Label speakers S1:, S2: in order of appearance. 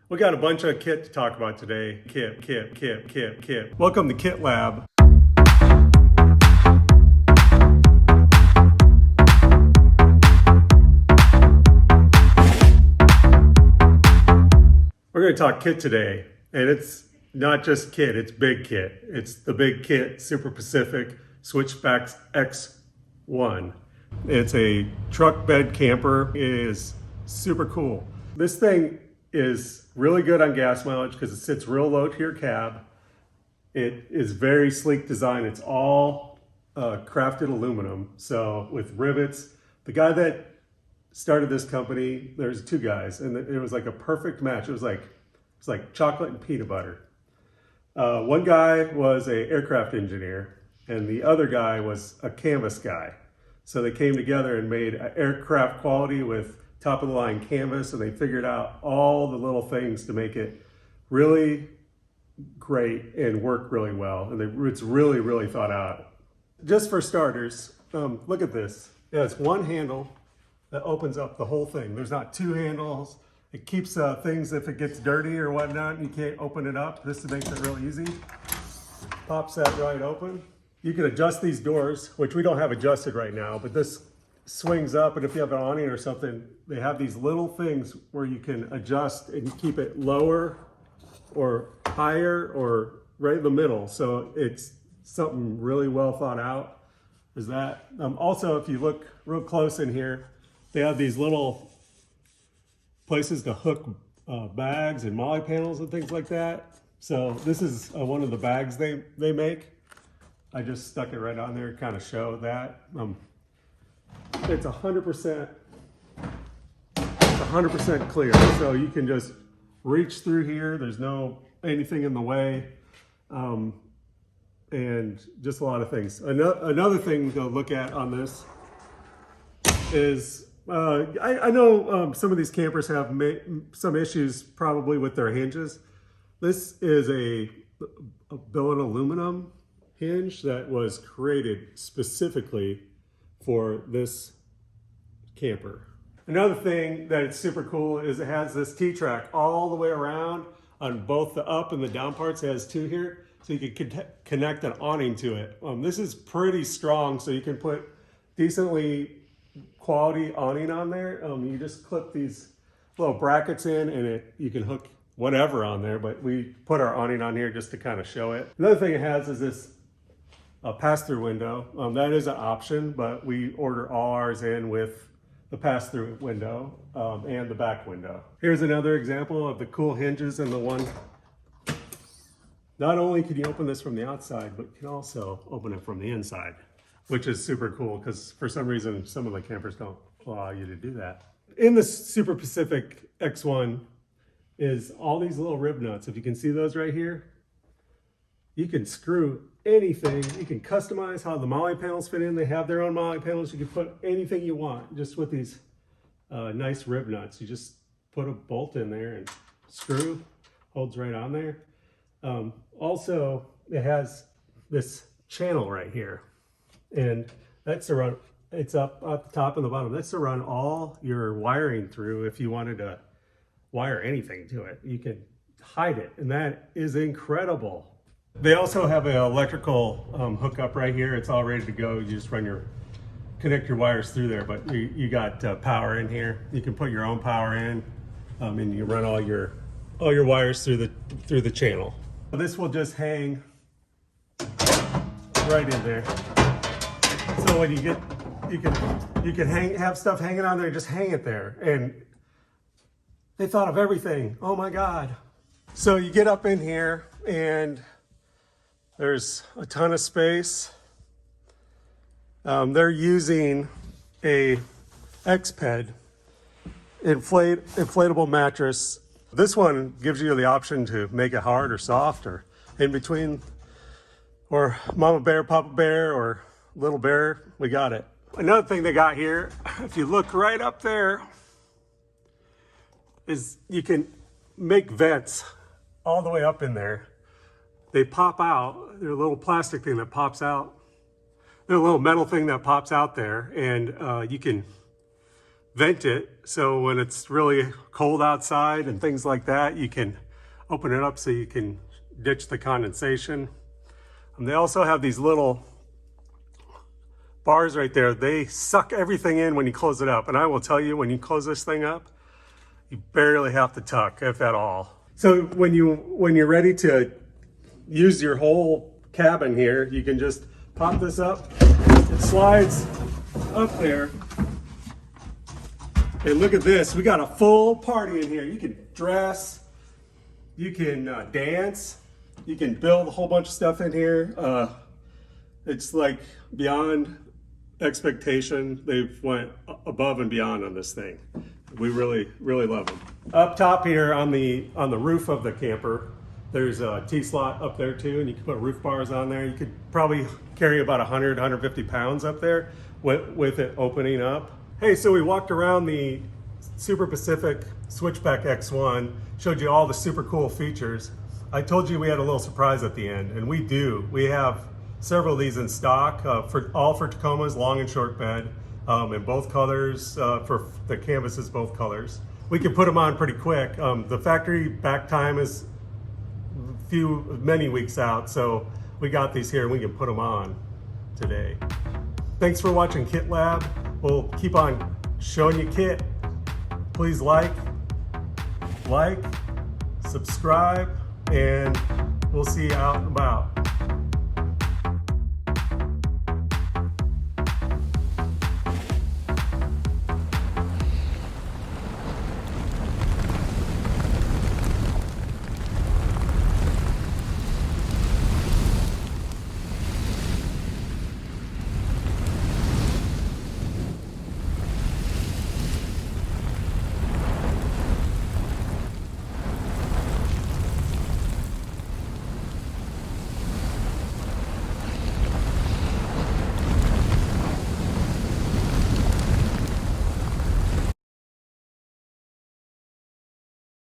S1: We got a bunch of kit to talk about today. Kit. Welcome to Kit Lab. We're going to talk kit today, and it's not just kit, it's big kit. It's the big kit Super Pacific Switchback X1. It's a truck bed camper. It is super cool. This thing is really good on gas mileage because it sits real low to your cab. It is very sleek design. It's all crafted aluminum, so with rivets. The guy that started this company, there's two guys, and it was like a perfect match. It's like chocolate and peanut butter. One guy was an aircraft engineer, and the other guy was a canvas guy. So they came together and made aircraft quality with top of the line canvas, and they figured out all the little things to make it really great and work really well. And it's really, really thought out. Just for starters, look at this. It has one handle that opens up the whole thing. There's not two handles. It keeps things, if it gets dirty or whatnot, you can't open it up. This makes it real easy. Pops that right open. You can adjust these doors, which we don't have adjusted right now, but this swings up, and if you have an awning or something, they have these little things where you can adjust and keep it lower or higher or right in the middle. So it's something really well thought out. Is that also, if you look real close in here, they have these little places to hook bags and Molle panels and things like that. So this is one of the bags they make. I just stuck it right on there to kind of show that. It's 100% clear, so you can just reach through here. There's no anything in the way, and just a lot of things. Another thing to look at on this is I know some of these campers have some issues probably with their hinges. This is a billet aluminum hinge that was created specifically for this camper. Another thing that it's super cool is it has this T-track all the way around on both the up and the down parts. It has two here, so you can connect an awning to it. This is pretty strong, so you can put decently quality awning on there. You just clip these little brackets in, and you can hook whatever on there, but we put our awning on here just to kind of show it. Another thing it has is this pass-through window. That is an option, but we order all ours in with the pass-through window and the back window. Here's another example of the cool hinges and the one. Not only can you open this from the outside, but you can also open it from the inside, which is super cool because for some reason, some of the campers don't allow you to do that. In the Super Pacific X1 is all these little rib nuts. If you can see those right here, you can screw anything. You can customize how the Molle panels fit in. They have their own Molle panels. You can put anything you want just with these nice rib nuts. You just put a bolt in there and screw, holds right on there. Also, it has this channel right here, and that's to run, it's up at the top and the bottom. That's to run all your wiring through. If you wanted to wire anything to it, you can hide it, and that is incredible. They also have an electrical hookup right here. It's all ready to go. You just connect your wires through there, but you got power in here. You can put your own power in, and you run all your wires through the channel. This will just hang right in there. So when you can have stuff hanging on there, just hang it there. And they thought of everything. Oh my God. So you get up in here and there's a ton of space. They're using a Xped inflatable mattress. This one gives you the option to make it hard or soft or in between, or mama bear, papa bear, or little bear. We got it. Another thing they got here, if you look right up there, is you can make vents all the way up in there. They pop out. They're a little plastic thing that pops out. They're a little metal thing that pops out there, and you can vent it. So when it's really cold outside and things like that, you can open it up so you can ditch the condensation. And they also have these little bars right there. They suck everything in when you close it up. And I will tell you, when you close this thing up, you barely have to tuck, if at all. So when you're ready to use your whole cabin here, you can just pop this up. It slides up there. And look at this, we got a full party in here. You can dress, you can dance, you can build a whole bunch of stuff in here. It's like beyond expectation. They've went above and beyond on this thing. We really, really love them. Up top here on the roof of the camper, there's a T-slot up there too, and you can put roof bars on there. You could probably carry about 100, 150 pounds up there with it opening up. Hey, so we walked around the Super Pacific Switchback X1, showed you all the super cool features. I told you we had a little surprise at the end, and we do. We have several of these in stock, all for Tacomas, long and short bed, in both colors, for the canvases, both colors. We can put them on pretty quick. The factory back time is many weeks out, so we got these here and we can put them on today. Thanks for watching Kit Lab. We'll keep on showing you kit. Please like, subscribe, and we'll see you out and about.